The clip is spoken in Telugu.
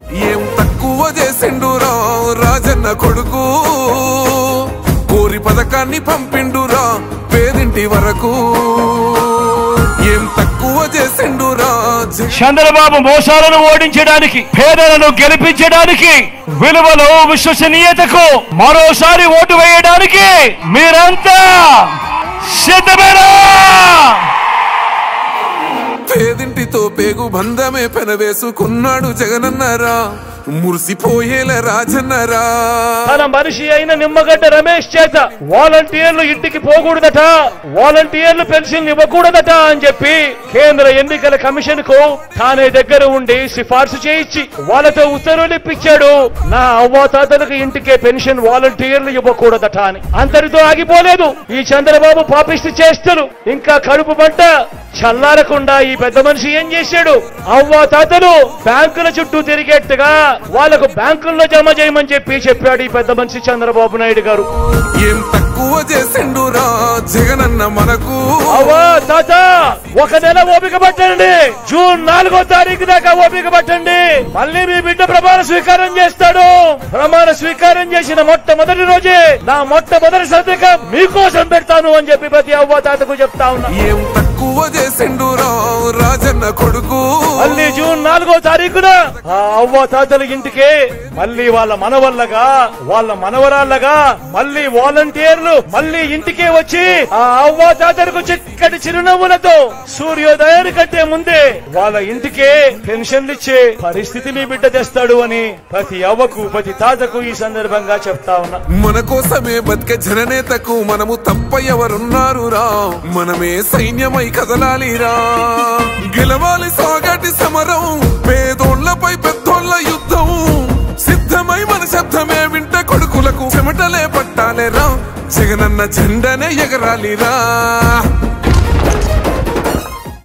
ఏం తక్కువ చేసిండురా రాజన్న కొడుకు, కోరి పథకాన్ని పంపిండురా పేదింటి వరకు. ఏం తక్కువ చేసిండురా చంద్రబాబు మోసాలను ఓడించడానికి, పేదలను గెలిపించడానికి, విలువలు విశ్వసనీయతకు మరోసారి ఓటు వేయడానికి మీరంతా సిద్ధమేనా? పేదింటితో పేగు బంధమే పెనవేసుకున్నాడు జగనన్నరా, మురిసిపోయేల రాజన్నరా. తన మనిషి అయిన నిమ్మగడ్డ రమేష్ చేత వాలంటీర్లు ఇంటికి పోకూడదట, వాలంటీర్లు పెన్షన్ ఇవ్వకూడదట అని చెప్పి కేంద్ర ఎన్నికల కమిషన్ కు తానే దగ్గర ఉండి సిఫార్సు చేయించి వాళ్ళతో ఉత్తర్వులు ఇప్పించాడు. నా అవ్వాతాతలకు ఇంటికే పెన్షన్ వాలంటీర్లు ఇవ్వకూడదట అని. అంతటితో ఆగిపోలేదు ఈ చంద్రబాబు పాపిష్టి చేష్టలు. ఇంకా కడుపు పంట చల్లారకుండా ఈ పెద్ద మనిషి ఏం చేశాడు? అవ్వాతాతలు బ్యాంకుల చుట్టూ తిరిగేట్టుగా వాళ్లకు బ్యాంకుల్లో జమ చేయమని చెప్పాడు ఈ పెద్ద మనిషి చంద్రబాబు నాయుడు గారు. ఏం తక్కువ చేసిండురా జగనన్న మనకు. అవ్వా తాత, ఒక నెల ఓపిక పట్టండి, జూన్ 4వ తారీఖు దాకా ఓపిక పట్టండి. మళ్ళీ మీ బిడ్డ ప్రమాణ స్వీకారం చేస్తాడు. ప్రమాణ స్వీకారం చేసిన మొట్టమొదటి రోజే నా మొట్టమొదటి సంతకం మీకోసం పెడతాను అని చెప్పి ప్రతి అవ్వా తాతకు చెప్తా ఉన్నా. ఏం తక్కువ చేసిండురా రాజన్న కొడుకు. మళ్ళీ జూన్ 4వ తారీఖున ఆ అవ్వ తాతల ఇంటికి మళ్ళీ వాళ్ళ మనవల్లగా, వాళ్ళ మనవరాళ్ళగా మళ్ళీ వాలంటీర్లు మళ్ళీ ఇంటికే వచ్చి ఆ అవ్వ తాతలకు చిక్కటి చిరునవ్వులతో సూర్యోదయాని కంటే ముందే వాళ్ళ ఇంటికే పెన్షన్లు ఇచ్చే పరిస్థితి మీ బిడ్డ తెస్తాడు అని ప్రతి అవ్వకు ప్రతి తాతకు ఈ సందర్భంగా చెప్తా ఉన్నా. మన కోసమే బతికే జననేతకు మనము తప్ప ఎవరున్నారు రా, మనమే సైన్యమై కదలాలిరా. గెలవాలి సాగటి సమరం, పేదోళ్లపై పెద్దోళ్ల యుద్ధం. సిద్ధమై మన శబ్దమే వింటే కొడుకులకు చెమటలే పట్టాలేరా, జగనన్న జెండనే ఎగరాలిరా.